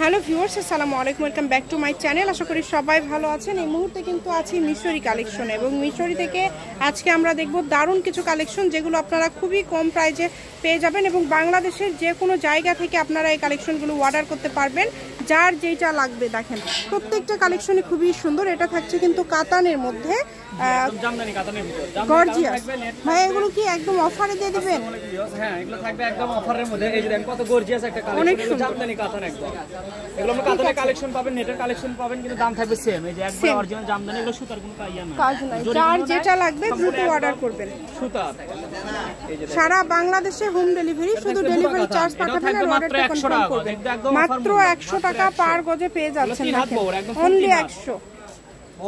Hello viewers, আসসালামু আলাইকুম, welcome back to my channel. আশা করি সবাই ভালো আছেন। এই মুহূর্তে কিন্তু আছি মিশরি কালেকশনে এবং মিশরি থেকে আজকে আমরা দেখব দারুণ কিছু কালেকশন যেগুলো আপনারা খুবই কম প্রাইসে পেয়ে যাবেন এবং বাংলাদেশের যে কোনো জায়গা থেকে আপনারা এই কালেকশনগুলো অর্ডার করতে পারবেন, যার যেটা লাগবে। দেখেন প্রত্যেকটা কালেকশনই খুবই সুন্দর। এটা থাকছে কিন্তু কাতানের মধ্যে, গর্জিয়াস। ভাই এগুলো কি একদম অফারে দিয়ে দিবেন? হ্যাঁ, এগুলো থাকবে একদম অফারের মধ্যে। এই যে দেখেন কত গর্জিয়াস একটা কালেকশন, জামদানি কাতান একদম। এগুলো আমরা কাতানের কালেকশন পাবেন, নেটের কালেকশন পাবেন, কিন্তু দাম থাকবে সেম। এই যে একদম অরিজিনাল জামদানি, এগুলো সুতার কোনো কাজ নাই। যার যেটা লাগবে দ্রুত অর্ডার করবেন। সুতার এই যে সারা বাংলাদেশে হোম ডেলিভারি, শুধু ডেলিভারি চার্জ পাঠাবেন আর অর্ডারটা কনফার্ম করবেন। মাত্র 100 টাকা পার গজে পেয়ে যাচ্ছেন। অনলি 100।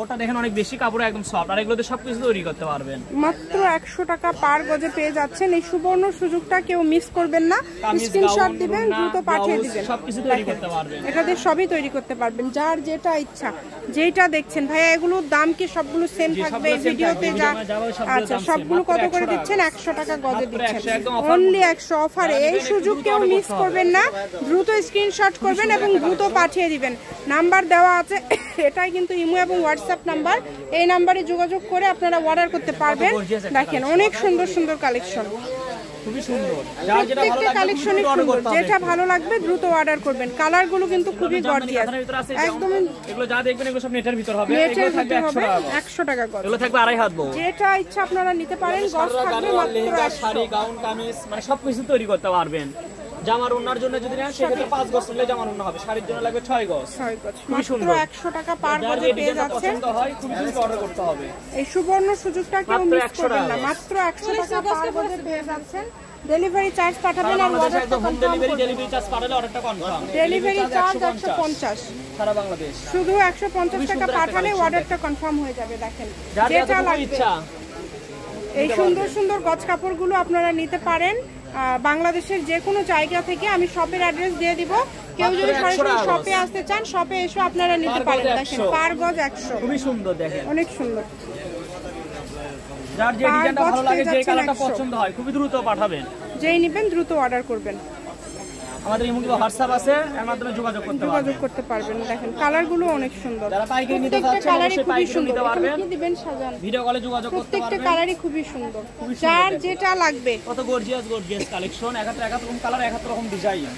ওটা দেখেন অনেক বেশি কাপড়, একদম সফট, আর এগুলোতে সবকিছু তৈরি করতে পারবেন। মাত্র 100 টাকা পার গজে পেয়ে যাচ্ছেন। এই সুবর্ণ সুযোগটা কেউ মিস করবেন না। স্ক্রিনশট দিবেন, দ্রুত পাঠিয়ে দিবেন, সবকিছু তৈরি করতে পারবেন। এটাতে সবই তৈরি করতে পারবেন, যার যেটা ইচ্ছা। যেটা দেখছেন ভাইয়া, এগুলোর দাম কি সবগুলো সেম থাকবে? ভিডিওতে যা আচ্ছা, সবগুলো কত করে দিচ্ছেন? 100 টাকা গজে দিচ্ছেন, অনলি 100 অফারে। এই সুযোগ কেউ মিস করবেন না। দ্রুত স্ক্রিনশট করবেন এবং দ্রুত পাঠিয়ে দিবেন। নাম্বার দেওয়া আছে, এটাই কিন্তু ইমো এবং হোয়াটসঅ্যাপ নাম্বার। এই নাম্বারে যোগাযোগ করে আপনারা অর্ডার করতে পারবেন। দেখেন অনেক সুন্দর সুন্দর কালেকশন, খুবই সুন্দর। প্রত্যেকটা কালেকশনই সুন্দর। যেটা ভালো লাগবে দ্রুত অর্ডার করবেন। কালারগুলো কিন্তু খুবই গর্জিয়াস একদম। এগুলো যা দেখবেন এগুলো সব নেটের ভিতর হবে। এগুলো থাকবে 100 টাকা গজ। এগুলো থাকবে 2.5 হাত বউ। যেটা ইচ্ছা আপনারা নিতে পারেন। গজ থাকবে মাত্র 100। শাড়ি, গাউন, কামিজ মানে সবকিছু তৈরি করতে পারবেন। জামার ওন্নার জন্য যদি নেন সেক্ষেত্রে 5 গজ নিলে জামার ওন্না হবে। শাড়ির জন্য লাগবে 6 গজ। মাত্র 100 টাকা পার গজে পেয়ে যাচ্ছেন। খুবই সুন্দর অর্ডার করতে হবে। এই সুবর্ণ সুযোগটা কেউ মিস করবেন না। মাত্র 100 টাকা পার গজে পেয়ে যাচ্ছেন। ডেলিভারি চার্জ পাঠাবেন আর অর্ডারটা হোম ডেলিভারি, ডেলিভারি চার্জ পাঠালে অর্ডারটা কনফার্ম। ডেলিভারি চার্জ 150 সারা বাংলাদেশ। শুধু 150 টাকা পাঠালে অর্ডারটা কনফার্ম হয়ে যাবে। দেখেন যেটা লাগবে। এই সুন্দর সুন্দর গজ কাপড়গুলো আপনারা নিতে পারেন বাংলাদেশের যে কোনো জায়গা থেকে। আমি শপের অ্যাড্রেস দিয়ে দিব। কেউ যদি সরাসরি শপে আসতে চান, শপে এসে আপনারা নিতে পারেন। দেখেন পার গজ 100। খুবই সুন্দর, দেখেন অনেক সুন্দর। যার যে ডিজাইনটা ভালো লাগে, যে কালারটা পছন্দ হয়, খুবই দ্রুত পাঠাবেন। যেই নেবেন দ্রুত অর্ডার করবেন। আমাদের ইমো কিংবা হোয়াটসঅ্যাপ আছে, এর মাধ্যমে যোগাযোগ করতে পারবেন। দেখেন কালারগুলো অনেক সুন্দর। যারা পাইকারি নিতে চাচ্ছেন অবশ্যই পাইকারি নিতে পারবেন। কি দিবেন সাজান, ভিডিও কলে যোগাযোগ করতে পারবেন। প্রত্যেকটা কালারই খুবই সুন্দর। যার যেটা লাগবে। কত গর্জিয়াস গর্জিয়াস কালেকশন, এক রকম কালার, এক রকম ডিজাইন।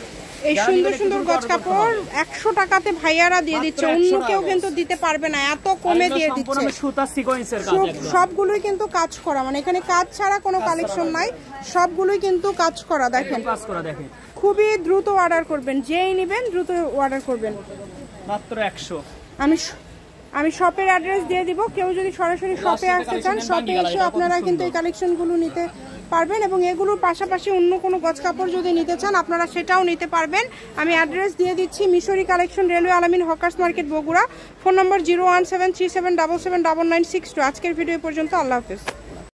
এই সুন্দর সুন্দর গজ কাপড় 100 টাকাতে ভাইয়ারা দিয়ে দিচ্ছে। অন্য কেউ কিন্তু দিতে পারবে না, এত কমে দিয়ে দিচ্ছে। সম্পূর্ণ সুতা সিকোয়েন্সের কাজ একদম। সবগুলোই কিন্তু কাজ করা, মানে এখানে কাজ ছাড়া কোনো কালেকশন নাই, সবগুলোই কিন্তু কাজ করা। দেখেন কাজ করা, দেখেন খুবই দ্রুত অর্ডার করবেন। যেই নেবেন দ্রুত অর্ডার করবেন। মাত্র 100। আমি শপের অ্যাড্রেস দিয়ে দিব। কেউ যদি সরাসরি শপে আসতে চান, শপে এসে আপনারা কিন্তু এই কালেকশনগুলো নিতে পারবেন এবং এগুলোর পাশাপাশি অন্য কোনো গজ কাপড় যদি নিতে চান আপনারা সেটাও নিতে পারবেন। আমি অ্যাড্রেস দিয়ে দিচ্ছি, মিশরি কালেকশন, রেলওয়ে আলামিন হকার্স মার্কেট, বগুড়া। ফোন নম্বর 01737779962। আজকের ভিডিও পর্যন্ত। আল্লাহ হাফেজ।